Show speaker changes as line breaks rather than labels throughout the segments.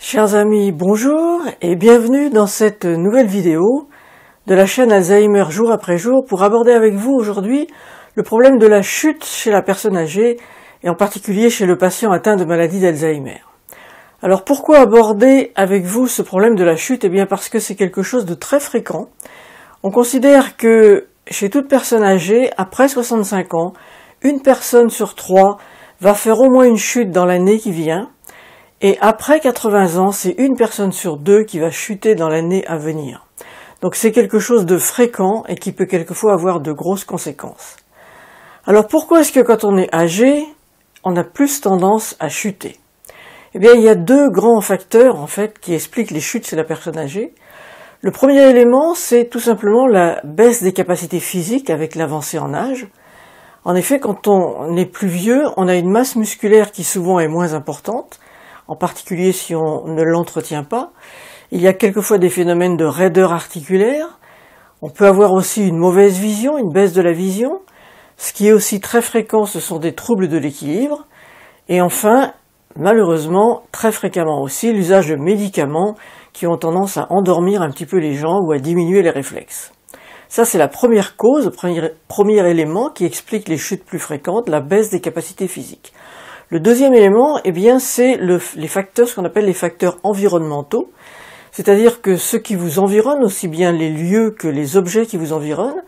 Chers amis, bonjour et bienvenue dans cette nouvelle vidéo de la chaîne Alzheimer jour après jour pour aborder avec vous aujourd'hui le problème de la chute chez la personne âgée et en particulier chez le patient atteint de maladie d'Alzheimer. Alors pourquoi aborder avec vous ce problème de la chute? Eh bien parce que c'est quelque chose de très fréquent. On considère que chez toute personne âgée, après 65 ans, une personne sur 3 va faire au moins une chute dans l'année qui vient. Et après 80 ans, c'est une personne sur 2 qui va chuter dans l'année à venir. Donc c'est quelque chose de fréquent et qui peut quelquefois avoir de grosses conséquences. Alors pourquoi est-ce que quand on est âgé, on a plus tendance à chuter? Eh bien il y a deux grands facteurs en fait qui expliquent les chutes chez la personne âgée. Le premier élément, c'est tout simplement la baisse des capacités physiques avec l'avancée en âge. En effet, quand on est plus vieux, on a une masse musculaire qui souvent est moins importante, en particulier si on ne l'entretient pas. Il y a quelquefois des phénomènes de raideur articulaire. On peut avoir aussi une mauvaise vision, une baisse de la vision. Ce qui est aussi très fréquent, ce sont des troubles de l'équilibre. Et enfin, malheureusement, très fréquemment aussi, l'usage de médicaments qui ont tendance à endormir un petit peu les gens ou à diminuer les réflexes. Ça, c'est la première cause, le premier élément qui explique les chutes plus fréquentes, la baisse des capacités physiques. Le deuxième élément, eh bien, c'est les facteurs, ce qu'on appelle les facteurs environnementaux, c'est-à-dire que ceux qui vous environnent, aussi bien les lieux que les objets qui vous environnent.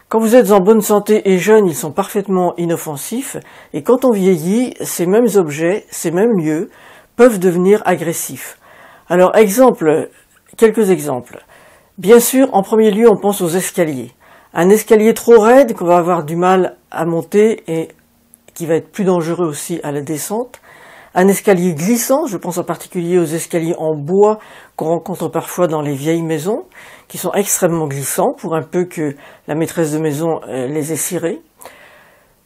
Quand vous êtes en bonne santé et jeune, ils sont parfaitement inoffensifs, et quand on vieillit, ces mêmes objets, ces mêmes lieux, peuvent devenir agressifs. Alors, quelques exemples. Bien sûr, en premier lieu, on pense aux escaliers. Un escalier trop raide qu'on va avoir du mal à monter et qui va être plus dangereux aussi à la descente. Un escalier glissant, je pense en particulier aux escaliers en bois qu'on rencontre parfois dans les vieilles maisons, qui sont extrêmement glissants pour un peu que la maîtresse de maison les ait cirés.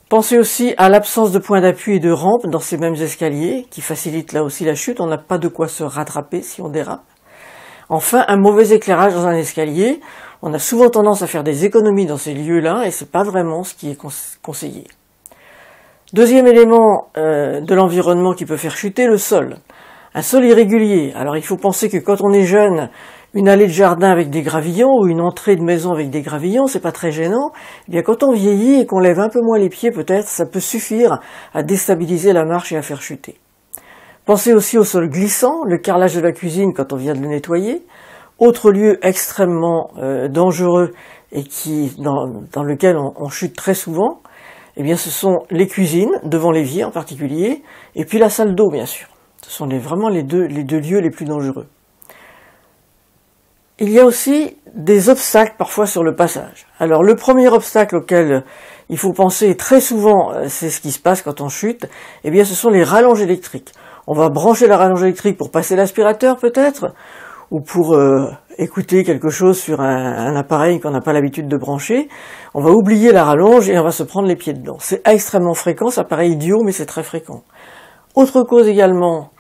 Pensez aussi à l'absence de points d'appui et de rampes dans ces mêmes escaliers, qui facilitent là aussi la chute, on n'a pas de quoi se rattraper si on dérape. Enfin, un mauvais éclairage dans un escalier, on a souvent tendance à faire des économies dans ces lieux-là et c'est pas vraiment ce qui est conseillé. Deuxième élément de l'environnement qui peut faire chuter, le sol. Un sol irrégulier. Alors il faut penser que quand on est jeune, une allée de jardin avec des gravillons ou une entrée de maison avec des gravillons, c'est pas très gênant. Eh bien quand on vieillit et qu'on lève un peu moins les pieds peut-être, ça peut suffire à déstabiliser la marche et à faire chuter. Pensez aussi au sol glissant, le carrelage de la cuisine quand on vient de le nettoyer. Autre lieu extrêmement dangereux et dans lequel on chute très souvent, eh bien ce sont les cuisines, devant l'évier en particulier, et puis la salle d'eau bien sûr. Ce sont vraiment les deux lieux les plus dangereux. Il y a aussi des obstacles parfois sur le passage. Alors le premier obstacle auquel il faut penser, et très souvent c'est ce qui se passe quand on chute, eh bien ce sont les rallonges électriques. On va brancher la rallonge électrique pour passer l'aspirateur peut-être, ou pour écouter quelque chose sur un appareil qu'on n'a pas l'habitude de brancher. On va oublier la rallonge et on va se prendre les pieds dedans. C'est extrêmement fréquent, ça paraît idiot, mais c'est très fréquent. Autre cause également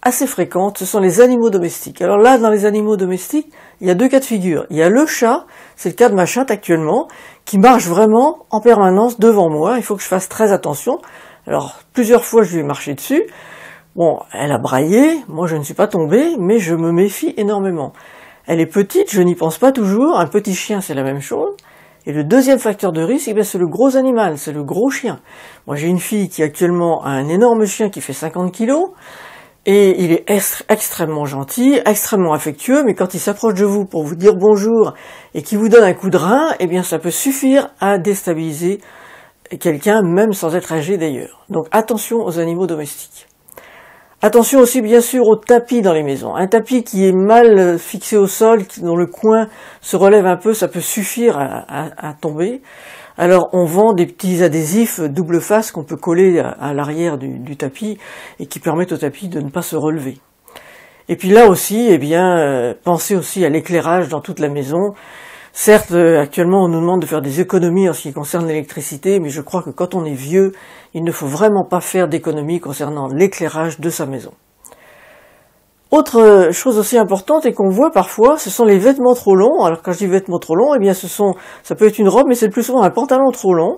assez fréquente, ce sont les animaux domestiques. Alors là, dans les animaux domestiques, il y a deux cas de figure. Il y a le chat, c'est le cas de ma chatte actuellement, qui marche vraiment en permanence devant moi. Il faut que je fasse très attention. Alors, plusieurs fois, je lui ai marché dessus. Bon, elle a braillé, moi je ne suis pas tombé, mais je me méfie énormément. Elle est petite, je n'y pense pas toujours, un petit chien c'est la même chose. Et le deuxième facteur de risque, c'est le gros animal, c'est le gros chien. Moi j'ai une fille qui actuellement a un énorme chien qui fait 50 kilos, et il est extrêmement gentil, extrêmement affectueux, mais quand il s'approche de vous pour vous dire bonjour et qu'il vous donne un coup de rein, eh bien ça peut suffire à déstabiliser quelqu'un, même sans être âgé d'ailleurs. Donc attention aux animaux domestiques. Attention aussi bien sûr aux tapis dans les maisons. Un tapis qui est mal fixé au sol, dont le coin se relève un peu, ça peut suffire à tomber. Alors on vend des petits adhésifs double face qu'on peut coller à l'arrière du tapis et qui permettent au tapis de ne pas se relever. Et puis là aussi, eh bien, pensez aussi à l'éclairage dans toute la maison. Certes, actuellement, on nous demande de faire des économies en ce qui concerne l'électricité, mais je crois que quand on est vieux, il ne faut vraiment pas faire d'économies concernant l'éclairage de sa maison. Autre chose aussi importante et qu'on voit parfois, ce sont les vêtements trop longs. Alors quand je dis vêtements trop longs, eh bien ça peut être une robe, mais c'est le plus souvent un pantalon trop long.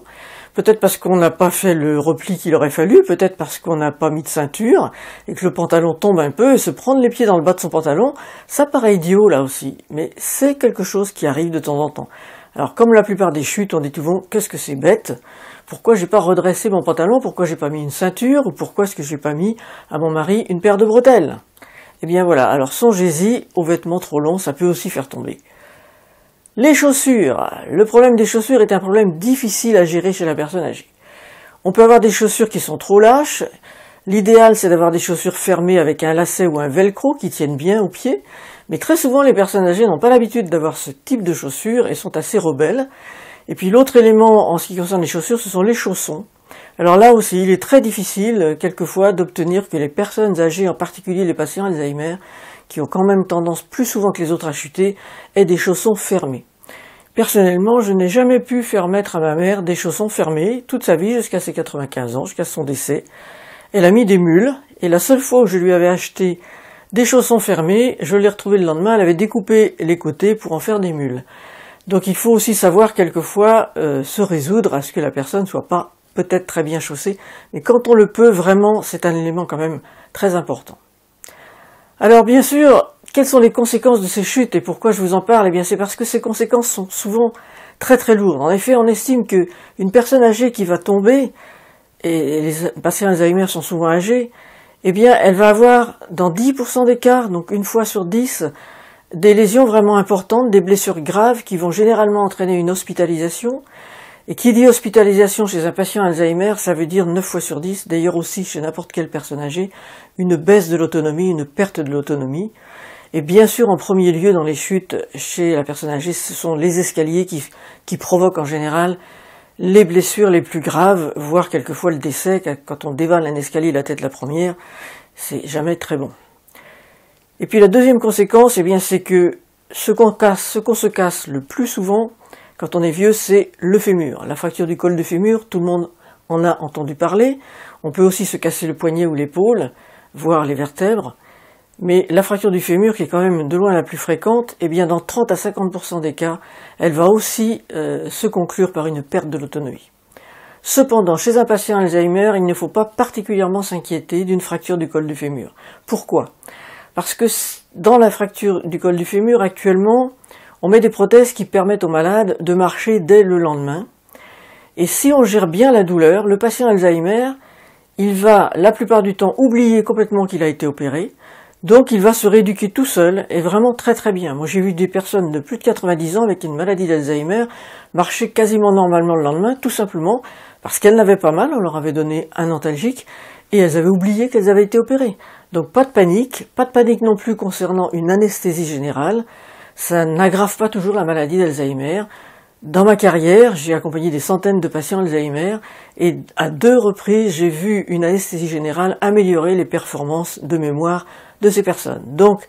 Peut-être parce qu'on n'a pas fait le repli qu'il aurait fallu, peut-être parce qu'on n'a pas mis de ceinture, et que le pantalon tombe un peu, et se prendre les pieds dans le bas de son pantalon, ça paraît idiot là aussi, mais c'est quelque chose qui arrive de temps en temps. Alors comme la plupart des chutes, on dit souvent « qu'est-ce que c'est bête ? Pourquoi j'ai pas redressé mon pantalon ? Pourquoi j'ai pas mis une ceinture ? Ou pourquoi est-ce que j'ai pas mis à mon mari une paire de bretelles ?» Eh bien voilà, alors songez-y, aux vêtements trop longs, ça peut aussi faire tomber. Les chaussures. Le problème des chaussures est un problème difficile à gérer chez la personne âgée. On peut avoir des chaussures qui sont trop lâches. L'idéal, c'est d'avoir des chaussures fermées avec un lacet ou un velcro qui tiennent bien aux pieds. Mais très souvent, les personnes âgées n'ont pas l'habitude d'avoir ce type de chaussures et sont assez rebelles. Et puis l'autre élément en ce qui concerne les chaussures, ce sont les chaussons. Alors là aussi, il est très difficile, quelquefois, d'obtenir que les personnes âgées, en particulier les patients Alzheimer, qui ont quand même tendance plus souvent que les autres à chuter, aient des chaussons fermés. Personnellement, je n'ai jamais pu faire mettre à ma mère des chaussons fermés toute sa vie jusqu'à ses 95 ans, jusqu'à son décès. Elle a mis des mules, et la seule fois où je lui avais acheté des chaussons fermés, je l'ai retrouvée le lendemain, elle avait découpé les côtés pour en faire des mules. Donc il faut aussi savoir quelquefois se résoudre à ce que la personne ne soit pas peut-être très bien chaussée, mais quand on le peut, vraiment, c'est un élément quand même très important. Alors bien sûr, quelles sont les conséquences de ces chutes et pourquoi je vous en parle? Eh bien c'est parce que ces conséquences sont souvent très très lourdes. En effet, on estime qu'une personne âgée qui va tomber, et les patients Alzheimer sont souvent âgés, eh bien elle va avoir dans 10% des cas, donc une fois sur 10, des lésions vraiment importantes, des blessures graves qui vont généralement entraîner une hospitalisation. Et qui dit hospitalisation chez un patient Alzheimer, ça veut dire 9 fois sur 10, d'ailleurs aussi chez n'importe quelle personne âgée, une baisse de l'autonomie, une perte de l'autonomie. Et bien sûr, en premier lieu, dans les chutes chez la personne âgée, ce sont les escaliers qui provoquent en général les blessures les plus graves, voire quelquefois le décès. Quand on dévale un escalier la tête la première, c'est jamais très bon. Et puis la deuxième conséquence, eh bien, c'est que ce qu'on se casse le plus souvent, quand on est vieux, c'est le fémur. La fracture du col du fémur, tout le monde en a entendu parler. On peut aussi se casser le poignet ou l'épaule, voire les vertèbres. Mais la fracture du fémur, qui est quand même de loin la plus fréquente, eh bien dans 30 à 50% des cas, elle va aussi se conclure par une perte de l'autonomie. Cependant, chez un patient Alzheimer, il ne faut pas particulièrement s'inquiéter d'une fracture du col du fémur. Pourquoi? Parce que dans la fracture du col du fémur, actuellement, on met des prothèses qui permettent aux malades de marcher dès le lendemain. Et si on gère bien la douleur, le patient Alzheimer, il va la plupart du temps oublier complètement qu'il a été opéré. Donc il va se rééduquer tout seul et vraiment très très bien. Moi j'ai vu des personnes de plus de 90 ans avec une maladie d'Alzheimer marcher quasiment normalement le lendemain, tout simplement parce qu'elles n'avaient pas mal, on leur avait donné un antalgique et elles avaient oublié qu'elles avaient été opérées. Donc pas de panique non plus concernant une anesthésie générale. Ça n'aggrave pas toujours la maladie d'Alzheimer. Dans ma carrière, j'ai accompagné des centaines de patients Alzheimer et à 2 reprises, j'ai vu une anesthésie générale améliorer les performances de mémoire de ces personnes. Donc,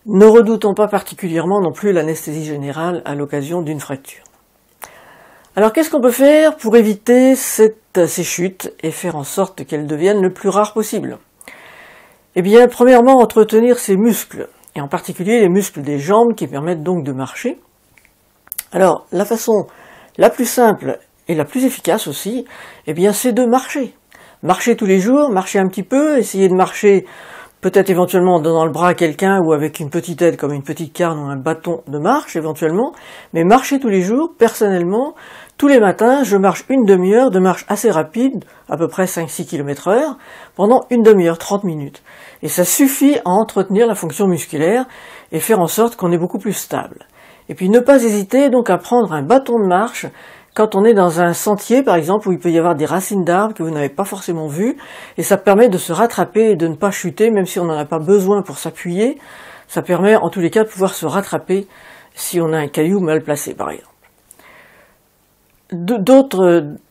ne redoutons pas particulièrement non plus l'anesthésie générale à l'occasion d'une fracture. Alors, qu'est-ce qu'on peut faire pour éviter ces chutes et faire en sorte qu'elles deviennent le plus rares possible? Eh bien, premièrement, entretenir ses muscles, et en particulier les muscles des jambes qui permettent donc de marcher. Alors, la façon la plus simple et la plus efficace aussi, eh bien, c'est de marcher. Marcher tous les jours, marcher un petit peu, essayer de marcher peut-être éventuellement en donnant le bras à quelqu'un ou avec une petite aide comme une petite canne ou un bâton de marche éventuellement, mais marcher tous les jours, personnellement, tous les matins, je marche une demi-heure de marche assez rapide, à peu près 5-6 km/h, pendant une demi-heure, 30 minutes. Et ça suffit à entretenir la fonction musculaire et faire en sorte qu'on est beaucoup plus stable. Et puis ne pas hésiter donc à prendre un bâton de marche quand on est dans un sentier par exemple où il peut y avoir des racines d'arbres que vous n'avez pas forcément vues, et ça permet de se rattraper et de ne pas chuter même si on n'en a pas besoin pour s'appuyer. Ça permet en tous les cas de pouvoir se rattraper si on a un caillou mal placé par exemple.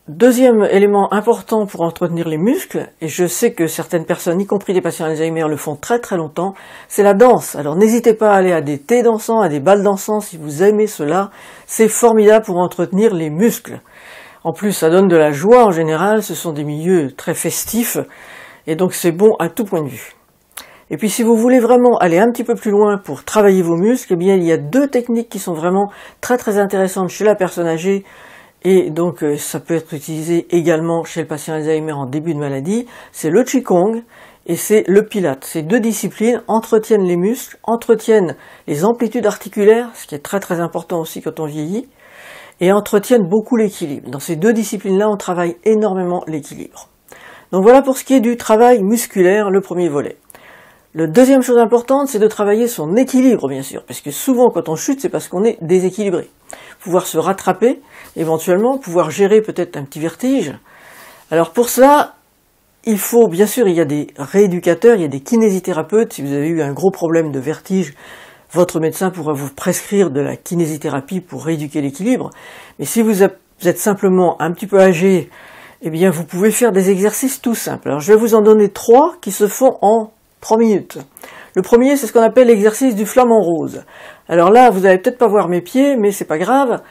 Deuxième élément important pour entretenir les muscles, et je sais que certaines personnes, y compris des patients Alzheimer, le font très très longtemps, c'est la danse. Alors n'hésitez pas à aller à des thés dansants, à des bals dansants si vous aimez cela, c'est formidable pour entretenir les muscles. En plus, ça donne de la joie en général, ce sont des milieux très festifs, et donc c'est bon à tout point de vue. Et puis si vous voulez vraiment aller un petit peu plus loin pour travailler vos muscles, eh bien il y a 2 techniques qui sont vraiment très très intéressantes chez la personne âgée, et donc ça peut être utilisé également chez le patient Alzheimer en début de maladie, c'est le Qigong et c'est le Pilate. Ces deux disciplines entretiennent les muscles, entretiennent les amplitudes articulaires, ce qui est très très important aussi quand on vieillit, et entretiennent beaucoup l'équilibre. Dans ces deux disciplines-là, on travaille énormément l'équilibre. Donc voilà pour ce qui est du travail musculaire, le premier volet. La deuxième chose importante, c'est de travailler son équilibre, bien sûr, parce que souvent, quand on chute, c'est parce qu'on est déséquilibré. Pouvoir se rattraper, éventuellement, pouvoir gérer peut-être un petit vertige. Alors pour ça, il faut, bien sûr, il y a des rééducateurs, il y a des kinésithérapeutes. Si vous avez eu un gros problème de vertige, votre médecin pourra vous prescrire de la kinésithérapie pour rééduquer l'équilibre. Mais si vous êtes simplement un petit peu âgé, eh bien, vous pouvez faire des exercices tout simples. Alors, je vais vous en donner 3 qui se font en 3 minutes. Le premier, c'est ce qu'on appelle l'exercice du flamant rose. Alors là, vous allez peut-être pas voir mes pieds, mais c'est pas grave.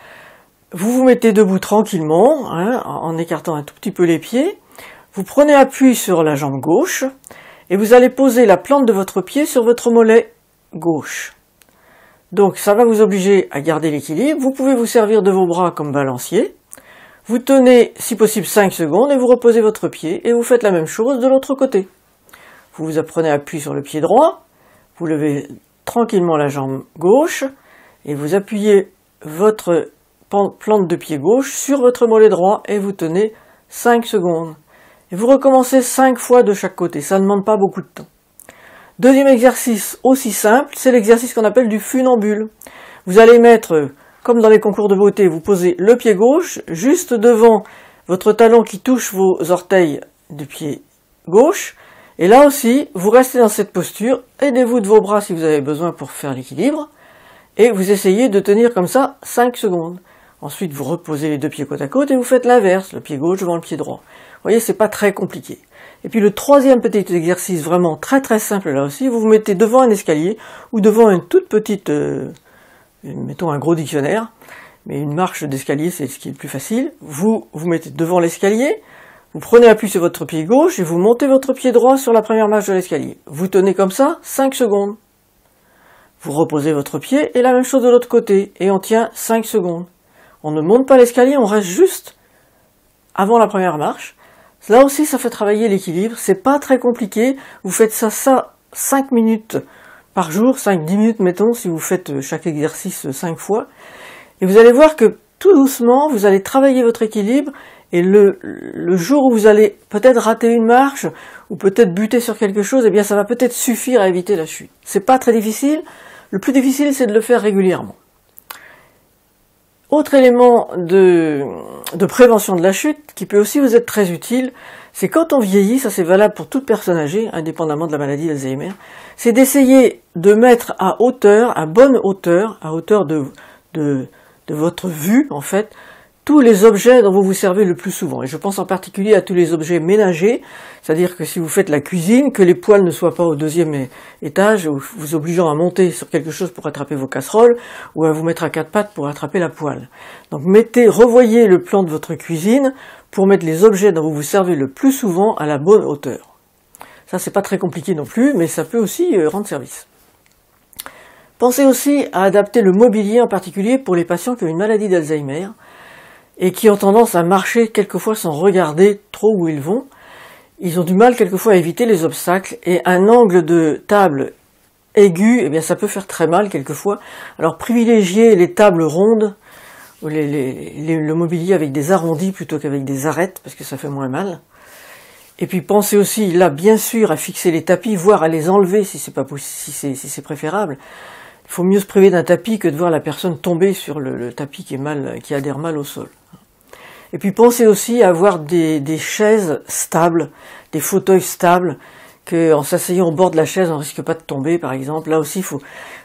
Vous vous mettez debout tranquillement, en écartant un tout petit peu les pieds. Vous prenez appui sur la jambe gauche, et vous allez poser la plante de votre pied sur votre mollet gauche. Donc ça va vous obliger à garder l'équilibre. Vous pouvez vous servir de vos bras comme balancier. Vous tenez, si possible, 5 secondes, et vous reposez votre pied, et vous faites la même chose de l'autre côté. Vous prenez appui sur le pied droit, vous levez tranquillement la jambe gauche, et vous appuyez votre plante de pied gauche sur votre mollet droit, et vous tenez 5 secondes. Et vous recommencez 5 fois de chaque côté, ça ne demande pas beaucoup de temps. Deuxième exercice aussi simple, c'est l'exercice qu'on appelle du funambule. Vous allez mettre, comme dans les concours de beauté, vous posez le pied gauche juste devant votre talon qui touche vos orteils du pied gauche, et là aussi, vous restez dans cette posture, aidez-vous de vos bras si vous avez besoin pour faire l'équilibre, et vous essayez de tenir comme ça 5 secondes. Ensuite, vous reposez les deux pieds côte à côte et vous faites l'inverse, le pied gauche devant le pied droit. Vous voyez, c'est pas très compliqué. Et puis le troisième petit exercice vraiment très très simple là aussi, vous vous mettez devant un escalier ou devant une toute petite, mettons un gros dictionnaire, mais une marche d'escalier c'est ce qui est le plus facile. Vous vous mettez devant l'escalier, vous prenez appui sur votre pied gauche et vous montez votre pied droit sur la première marche de l'escalier. Vous tenez comme ça 5 secondes. Vous reposez votre pied et la même chose de l'autre côté et on tient 5 secondes. On ne monte pas l'escalier, on reste juste avant la première marche. Là aussi, ça fait travailler l'équilibre. C'est pas très compliqué. Vous faites ça 5 minutes par jour, 5-10 minutes, mettons, si vous faites chaque exercice 5 fois. Et vous allez voir que tout doucement, vous allez travailler votre équilibre. Et le jour où vous allez peut-être rater une marche, ou peut-être buter sur quelque chose, eh bien, ça va peut-être suffire à éviter la chute. C'est pas très difficile. Le plus difficile, c'est de le faire régulièrement. Autre élément de prévention de la chute, qui peut aussi vous être très utile, c'est quand on vieillit, ça c'est valable pour toute personne âgée, indépendamment de la maladie d'Alzheimer, c'est d'essayer de mettre à hauteur, à bonne hauteur, à hauteur de votre vue, en fait, tous les objets dont vous vous servez le plus souvent. Et je pense en particulier à tous les objets ménagers, c'est-à-dire que si vous faites la cuisine, que les poêles ne soient pas au deuxième étage, vous obligeant à monter sur quelque chose pour attraper vos casseroles, ou à vous mettre à 4 pattes pour attraper la poêle. Donc revoyez le plan de votre cuisine pour mettre les objets dont vous vous servez le plus souvent à la bonne hauteur. Ça, c'est pas très compliqué non plus, mais ça peut aussi rendre service. Pensez aussi à adapter le mobilier, en particulier pour les patients qui ont une maladie d'Alzheimer, et qui ont tendance à marcher quelquefois sans regarder trop où ils vont. Ils ont du mal quelquefois à éviter les obstacles, et un angle de table aigu, eh bien ça peut faire très mal quelquefois. Alors privilégiez les tables rondes, ou le mobilier avec des arrondis plutôt qu'avec des arêtes, parce que ça fait moins mal. Et puis pensez aussi, là bien sûr, à fixer les tapis, voire à les enlever si c'est pas possible, si c'est préférable. Il faut mieux se priver d'un tapis que de voir la personne tomber sur le tapis qui adhère mal au sol. Et puis pensez aussi à avoir des chaises stables, des fauteuils stables, que en s'asseyant au bord de la chaise, on risque pas de tomber, par exemple. Là aussi,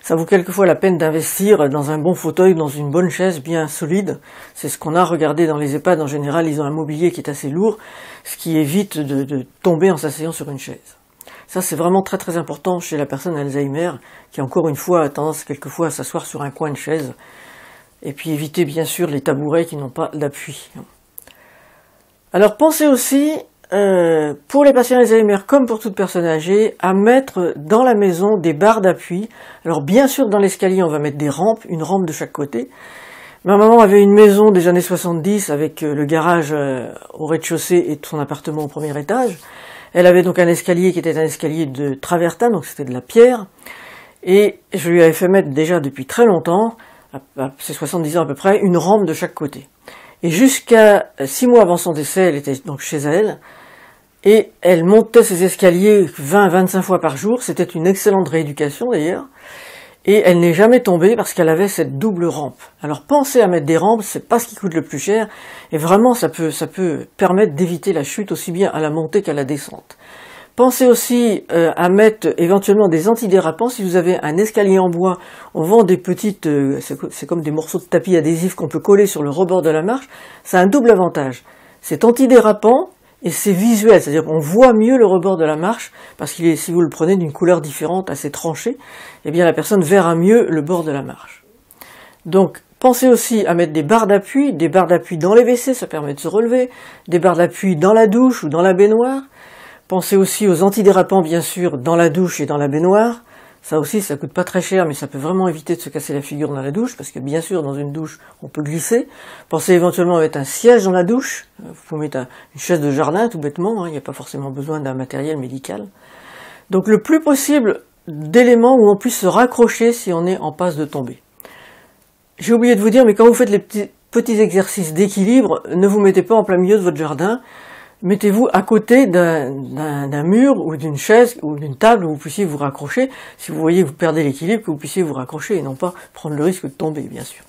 ça vaut quelquefois la peine d'investir dans un bon fauteuil, dans une bonne chaise bien solide. C'est ce qu'on a regardé dans les EHPAD. En général, ils ont un mobilier qui est assez lourd, ce qui évite de tomber en s'asseyant sur une chaise. Ça, c'est vraiment très très important chez la personne Alzheimer, qui encore une fois a tendance quelquefois à s'asseoir sur un coin de chaise. Et puis éviter bien sûr les tabourets qui n'ont pas d'appui. Alors pensez aussi, pour les patients Alzheimer comme pour toute personne âgée, à mettre dans la maison des barres d'appui. Alors bien sûr dans l'escalier on va mettre des rampes, une rampe de chaque côté, Ma maman avait une maison des années 70 avec le garage au rez-de-chaussée et son appartement au premier étage. Elle avait donc un escalier qui était un escalier de travertin, donc c'était de la pierre. Et je lui avais fait mettre déjà depuis très longtemps, à ses 70 ans à peu près, une rampe de chaque côté. Et jusqu'à 6 mois avant son décès, elle était donc chez elle, et elle montait ses escaliers 20-25 fois par jour. C'était une excellente rééducation d'ailleurs. Et elle n'est jamais tombée parce qu'elle avait cette double rampe. Alors pensez à mettre des rampes, c'est pas ce qui coûte le plus cher, et vraiment ça peut permettre d'éviter la chute aussi bien à la montée qu'à la descente. Pensez aussi à mettre éventuellement des antidérapants. Si vous avez un escalier en bois, on vend des petites, c'est comme des morceaux de tapis adhésifs qu'on peut coller sur le rebord de la marche. Ça a un double avantage. C'est antidérapant et c'est visuel, c'est-à-dire qu'on voit mieux le rebord de la marche parce qu'il est, si vous le prenez d'une couleur différente, assez tranchée, eh bien la personne verra mieux le bord de la marche. Donc pensez aussi à mettre des barres d'appui dans les WC, ça permet de se relever, des barres d'appui dans la douche ou dans la baignoire. Pensez aussi aux antidérapants, bien sûr, dans la douche et dans la baignoire. Ça aussi, ça coûte pas très cher, mais ça peut vraiment éviter de se casser la figure dans la douche, parce que bien sûr, dans une douche, on peut glisser. Pensez éventuellement à mettre un siège dans la douche. Vous pouvez mettre une chaise de jardin, tout bêtement, hein, il n'y a pas forcément besoin d'un matériel médical. Donc le plus possible d'éléments où on puisse se raccrocher si on est en passe de tomber. J'ai oublié de vous dire, mais quand vous faites les petits exercices d'équilibre, ne vous mettez pas en plein milieu de votre jardin. Mettez-vous à côté d'un mur ou d'une chaise ou d'une table où vous puissiez vous raccrocher. Si vous voyez que vous perdez l'équilibre, que vous puissiez vous raccrocher et non pas prendre le risque de tomber, bien sûr.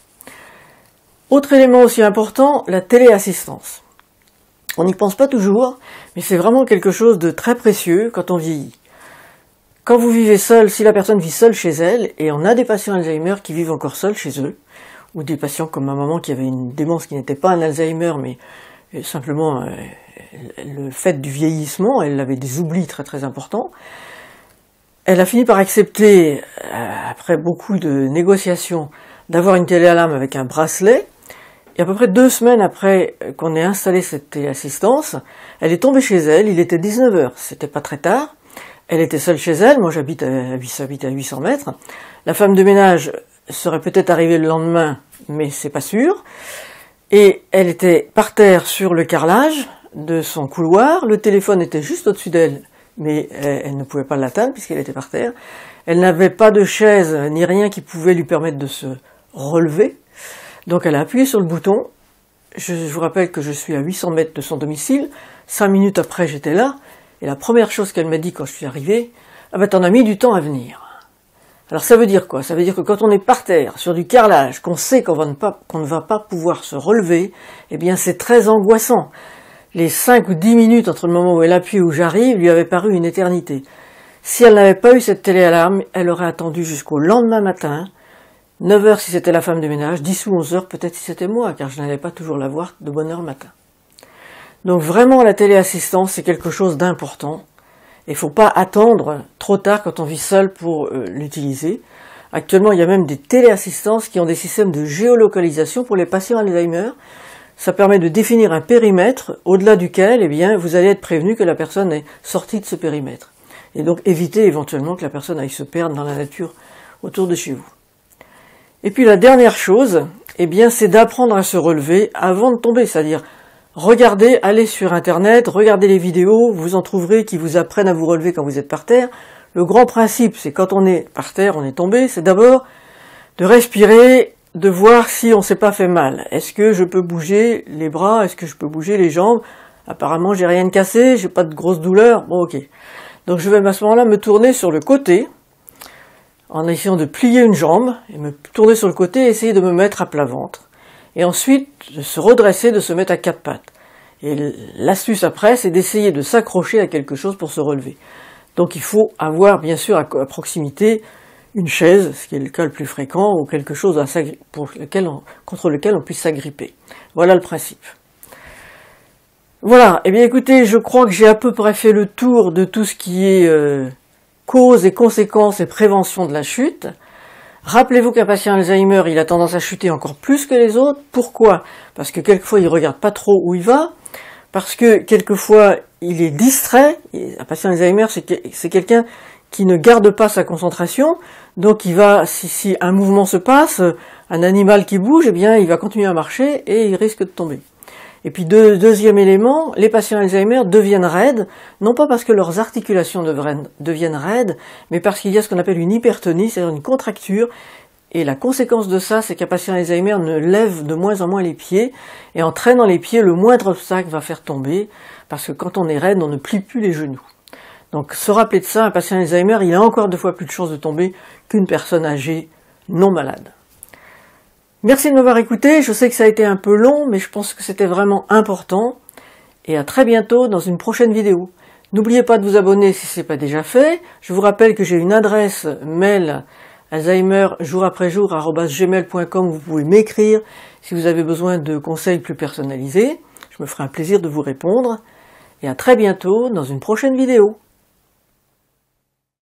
Autre élément aussi important, la téléassistance. On n'y pense pas toujours, mais c'est vraiment quelque chose de très précieux quand on vieillit. Quand vous vivez seul, si la personne vit seule chez elle, et on a des patients Alzheimer qui vivent encore seuls chez eux, ou des patients comme ma maman qui avait une démence qui n'était pas un Alzheimer, mais simplement le fait du vieillissement, elle avait des oublis très très importants. Elle a fini par accepter, après beaucoup de négociations, d'avoir une téléalarme avec un bracelet. Et à peu près 2 semaines après qu'on ait installé cette téléassistance, elle est tombée chez elle, il était 19h, c'était pas très tard. Elle était seule chez elle, moi j'habite à 800 mètres. La femme de ménage serait peut-être arrivée le lendemain, mais c'est pas sûr. Et elle était par terre sur le carrelage de son couloir, le téléphone était juste au-dessus d'elle, mais elle ne pouvait pas l'atteindre puisqu'elle était par terre. Elle n'avait pas de chaise ni rien qui pouvait lui permettre de se relever, donc elle a appuyé sur le bouton. Je vous rappelle que je suis à 800 mètres de son domicile, 5 minutes après j'étais là, et la première chose qu'elle m'a dit quand je suis arrivé, « Ah ben t'en as mis du temps à venir ». Alors ça veut dire quoi? Ça veut dire que quand on est par terre, sur du carrelage, qu'on sait qu'on ne va pas pouvoir se relever, eh bien c'est très angoissant. Les 5 ou 10 minutes entre le moment où elle appuie et où j'arrive lui avaient paru une éternité. Si elle n'avait pas eu cette téléalarme, elle aurait attendu jusqu'au lendemain matin, 9h si c'était la femme de ménage, 10 ou 11h peut-être si c'était moi, car je n'allais pas toujours la voir de bonne heure le matin. Donc vraiment la téléassistance c'est quelque chose d'important. Il ne faut pas attendre trop tard quand on vit seul pour l'utiliser. Actuellement, il y a même des téléassistances qui ont des systèmes de géolocalisation pour les patients Alzheimer. Ça permet de définir un périmètre au-delà duquel, eh bien, vous allez être prévenu que la personne est sortie de ce périmètre. Et donc éviter éventuellement que la personne aille se perdre dans la nature autour de chez vous. Et puis la dernière chose, eh bien, c'est d'apprendre à se relever avant de tomber, c'est-à-dire regardez, allez sur internet, regardez les vidéos, vous en trouverez qui vous apprennent à vous relever quand vous êtes par terre. Le grand principe, c'est quand on est par terre, on est tombé, c'est d'abord de respirer, de voir si on s'est pas fait mal. Est-ce que je peux bouger les bras? Est-ce que je peux bouger les jambes? Apparemment, j'ai rien de cassé, j'ai pas de grosse douleur. Bon, ok. Donc je vais à ce moment-là me tourner sur le côté, en essayant de plier une jambe, et me tourner sur le côté et essayer de me mettre à plat ventre. Et ensuite, de se redresser, de se mettre à 4 pattes. Et l'astuce après, c'est d'essayer de s'accrocher à quelque chose pour se relever. Donc il faut avoir, bien sûr, à proximité, une chaise, ce qui est le cas le plus fréquent, ou quelque chose contre lequel on puisse s'agripper. Voilà le principe. Voilà, eh bien écoutez, je crois que j'ai à peu près fait le tour de tout ce qui est cause et conséquences et prévention de la chute. Rappelez-vous qu'un patient Alzheimer, il a tendance à chuter encore plus que les autres. Pourquoi? Parce que quelquefois, il regarde pas trop où il va. Parce que quelquefois, il est distrait. Un patient Alzheimer, c'est quelqu'un qui ne garde pas sa concentration, donc il va, si un mouvement se passe, un animal qui bouge, eh bien il va continuer à marcher et il risque de tomber. Et puis deuxième élément, les patients Alzheimer deviennent raides, non pas parce que leurs articulations deviennent raides, mais parce qu'il y a ce qu'on appelle une hypertonie, c'est-à-dire une contracture, et la conséquence de ça, c'est qu'un patient Alzheimer ne lève de moins en moins les pieds, et en traînant les pieds, le moindre obstacle va faire tomber, parce que quand on est raide, on ne plie plus les genoux. Donc se rappeler de ça, un patient Alzheimer, il a encore 2 fois plus de chances de tomber qu'une personne âgée non malade. Merci de m'avoir écouté, je sais que ça a été un peu long, mais je pense que c'était vraiment important, et à très bientôt dans une prochaine vidéo. N'oubliez pas de vous abonner si ce n'est pas déjà fait, je vous rappelle que j'ai une adresse mail alzheimer@gmail.com, vous pouvez m'écrire si vous avez besoin de conseils plus personnalisés, je me ferai un plaisir de vous répondre, et à très bientôt dans une prochaine vidéo.